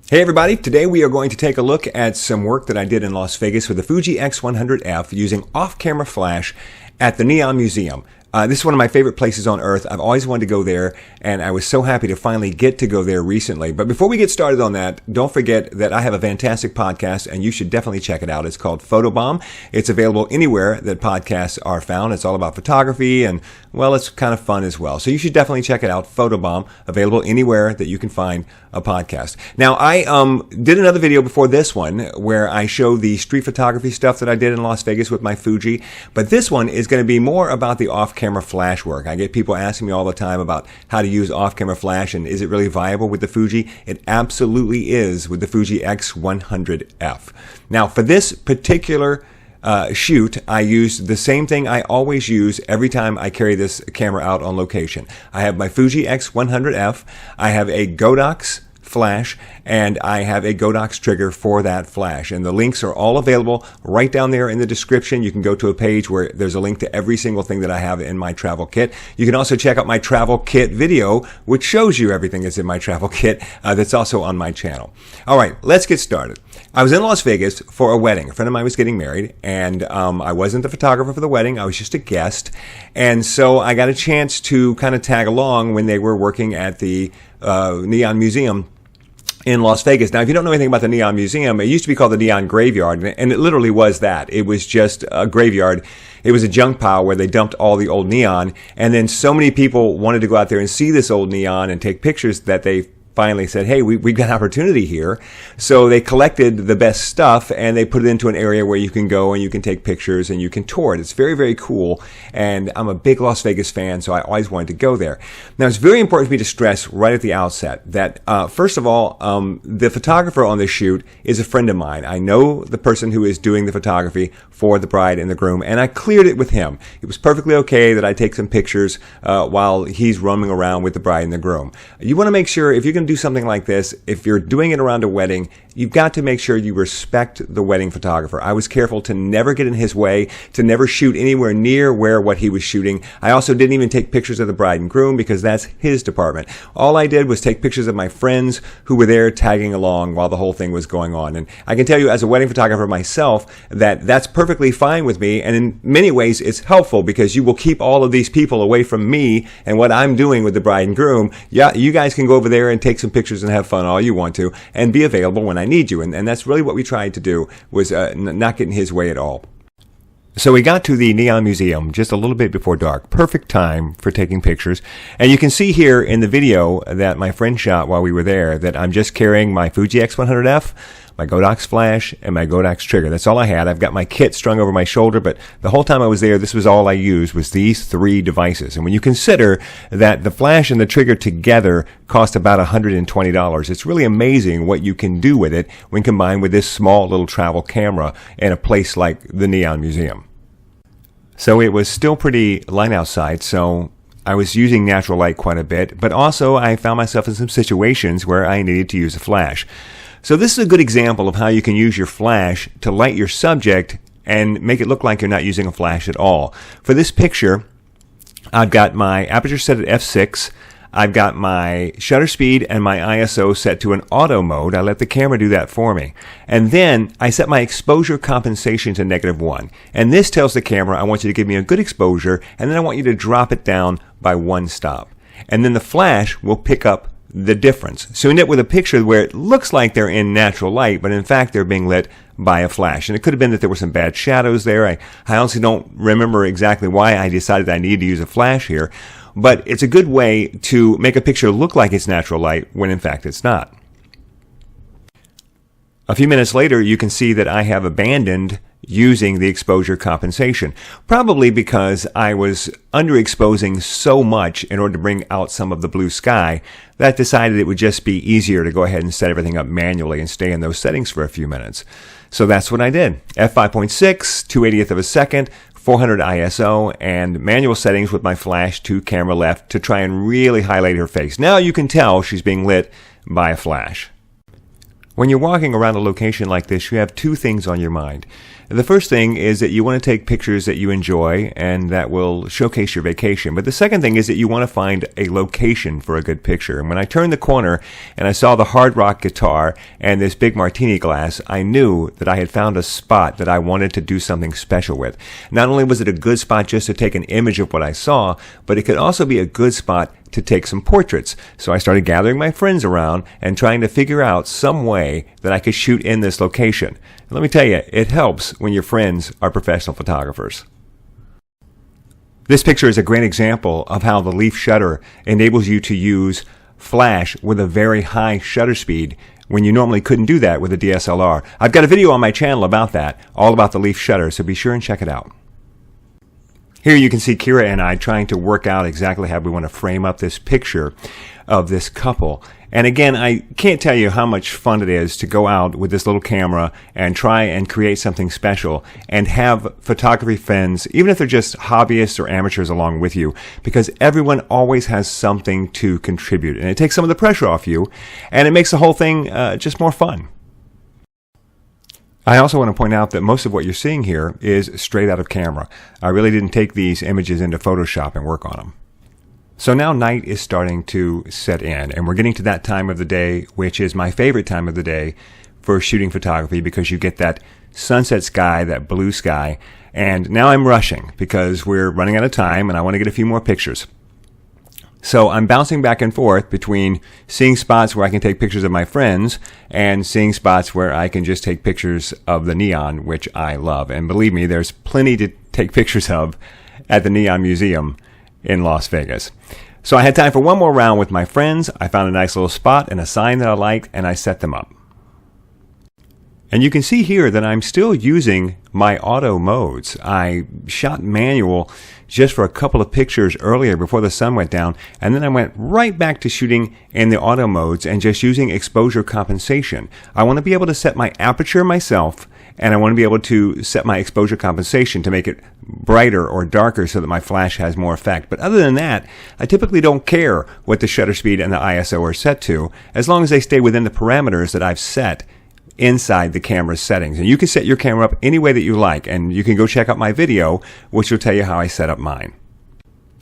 Hey everybody, today we are going to take a look at some work that I did in Las Vegas with the Fuji x100F using off-camera flash at the Neon Museum. This is one of my favorite places on earth. I've always wanted to go there, and I was so happy to finally get to go there recently. But before we get started on that, don't forget that I have a fantastic podcast, and you should definitely check it out. It's called Photobomb. It's available anywhere that podcasts are found. It's all about photography, and, well, it's kind of fun as well. So you should definitely check it out, Photobomb, available anywhere that you can find a podcast. Now, I did another video before this one where I show the street photography stuff that I did in Las Vegas with my Fuji, but this one is going to be more about the off-camera flash work. I get people asking me all the time about how to use off-camera flash and is it really viable with the Fuji? It absolutely is with the Fuji x100F. Now, for this particular shoot, I used the same thing I always use every time I carry this camera out on location. I have my Fuji x100F, I have a Godox flash, and I have a Godox trigger for that flash. And the links are all available right down there in the description. You can go to a page where there's a link to every single thing that I have in my travel kit. You can also check out my travel kit video, which shows you everything that's in my travel kit that's also on my channel. All right, let's get started. I was in Las Vegas for a wedding. A friend of mine was getting married, and I wasn't the photographer for the wedding. I was just a guest. And so I got a chance to kind of tag along when they were working at the Neon Museum in Las Vegas. Now, if you don't know anything about the Neon Museum, it used to be called the Neon Graveyard, and it literally was that. It was just a graveyard. It was a junk pile where they dumped all the old neon, and then so many people wanted to go out there and see this old neon and take pictures that they finally said, hey, we've got an opportunity here. So they collected the best stuff and they put it into an area where you can go and you can take pictures and you can tour it. It's very, very cool. And I'm a big Las Vegas fan, so I always wanted to go there. Now, it's very important for me to stress right at the outset that, first of all, the photographer on this shoot is a friend of mine. I know the person who is doing the photography for the bride and the groom, and I cleared it with him. It was perfectly okay that I take some pictures while he's roaming around with the bride and the groom. You want to make sure, if you're going to do something like this, if you're doing it around a wedding, you've got to make sure you respect the wedding photographer. I was careful to never get in his way, to never shoot anywhere near what he was shooting. I also didn't even take pictures of the bride and groom because that's his department. All I did was take pictures of my friends who were there tagging along while the whole thing was going on. And I can tell you as a wedding photographer myself that that's perfectly fine with me, and in many ways it's helpful because you will keep all of these people away from me and what I'm doing with the bride and groom. Yeah, you guys can go over there and take some pictures and have fun all you want to and be available when I need you. And that's really what we tried to do, was not get in his way at all. So we got to the Neon Museum just a little bit before dark. Perfect time for taking pictures. And you can see here in the video that my friend shot while we were there that I'm just carrying my Fuji x100F, my Godox flash, and my Godox trigger. That's all I had. I've got my kit strung over my shoulder, but the whole time I was there, this was all I used, was these three devices. And when you consider that the flash and the trigger together cost about $120, it's really amazing what you can do with it when combined with this small little travel camera in a place like the Neon Museum. So it was still pretty light outside, so I was using natural light quite a bit, but also I found myself in some situations where I needed to use a flash. So this is a good example of how you can use your flash to light your subject and make it look like you're not using a flash at all. For this picture, I've got my aperture set at f6. I've got my shutter speed and my ISO set to an auto mode. I let the camera do that for me. And then I set my exposure compensation to -1. And this tells the camera, I want you to give me a good exposure, and then I want you to drop it down by 1 stop. And then the flash will pick up the difference. So you end up with a picture where it looks like they're in natural light, but in fact they're being lit by a flash. And it could have been that there were some bad shadows there. I honestly don't remember exactly why I decided I needed to use a flash here, but it's a good way to make a picture look like it's natural light when in fact it's not. A few minutes later, you can see that I have abandoned using the exposure compensation, probably because I was underexposing so much in order to bring out some of the blue sky that I decided it would just be easier to go ahead and set everything up manually and stay in those settings for a few minutes. So that's what I did. f5.6, 2/80th of a second, 400 ISO, and manual settings with my flash to camera left to try and really highlight her face. Now you can tell she's being lit by a flash. When you're walking around a location like this, you have two things on your mind. The first thing is that you want to take pictures that you enjoy and that will showcase your vacation. But the second thing is that you want to find a location for a good picture. And when I turned the corner and I saw the hard rock guitar and this big martini glass, I knew that I had found a spot that I wanted to do something special with. Not only was it a good spot just to take an image of what I saw, but it could also be a good spot to take some portraits. So I started gathering my friends around and trying to figure out some way that I could shoot in this location. And let me tell you, it helps when your friends are professional photographers. This picture is a great example of how the leaf shutter enables you to use flash with a very high shutter speed when you normally couldn't do that with a DSLR. I've got a video on my channel about that, all about the leaf shutter, so be sure and check it out. Here you can see Kira and I trying to work out exactly how we want to frame up this picture of this couple. And again, I can't tell you how much fun it is to go out with this little camera and try and create something special and have photography friends, even if they're just hobbyists or amateurs along with you, because everyone always has something to contribute. And it takes some of the pressure off you, and it makes the whole thing just more fun. I also want to point out that most of what you're seeing here is straight out of camera. I really didn't take these images into Photoshop and work on them. So now night is starting to set in, and we're getting to that time of the day, which is my favorite time of the day for shooting photography, because you get that sunset sky, that blue sky. And now I'm rushing because we're running out of time and I want to get a few more pictures. So I'm bouncing back and forth between seeing spots where I can take pictures of my friends and seeing spots where I can just take pictures of the neon, which I love. And believe me, there's plenty to take pictures of at the Neon Museum in Las Vegas. So I had time for one more round with my friends. I found a nice little spot and a sign that I liked, and I set them up. And you can see here that I'm still using my auto modes. I shot manual just for a couple of pictures earlier before the sun went down, and then I went right back to shooting in the auto modes and just using exposure compensation. I want to be able to set my aperture myself, and I want to be able to set my exposure compensation to make it brighter or darker so that my flash has more effect. But other than that, I typically don't care what the shutter speed and the ISO are set to, as long as they stay within the parameters that I've set inside the camera's settings. And you can set your camera up any way that you like, and you can go check out my video, which will tell you how I set up mine.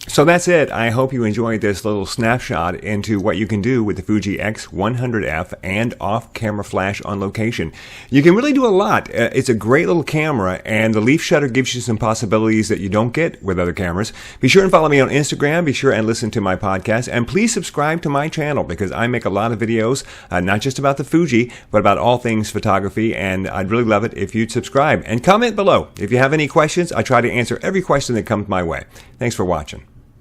So that's it. I hope you enjoyed this little snapshot into what you can do with the Fuji X100F and off-camera flash on location. You can really do a lot. It's a great little camera, and the leaf shutter gives you some possibilities that you don't get with other cameras. Be sure and follow me on Instagram. Be sure and listen to my podcast, and please subscribe to my channel, because I make a lot of videos, not just about the Fuji, but about all things photography, and I'd really love it if you'd subscribe. And comment below. If you have any questions, I try to answer every question that comes my way. Thanks for watching.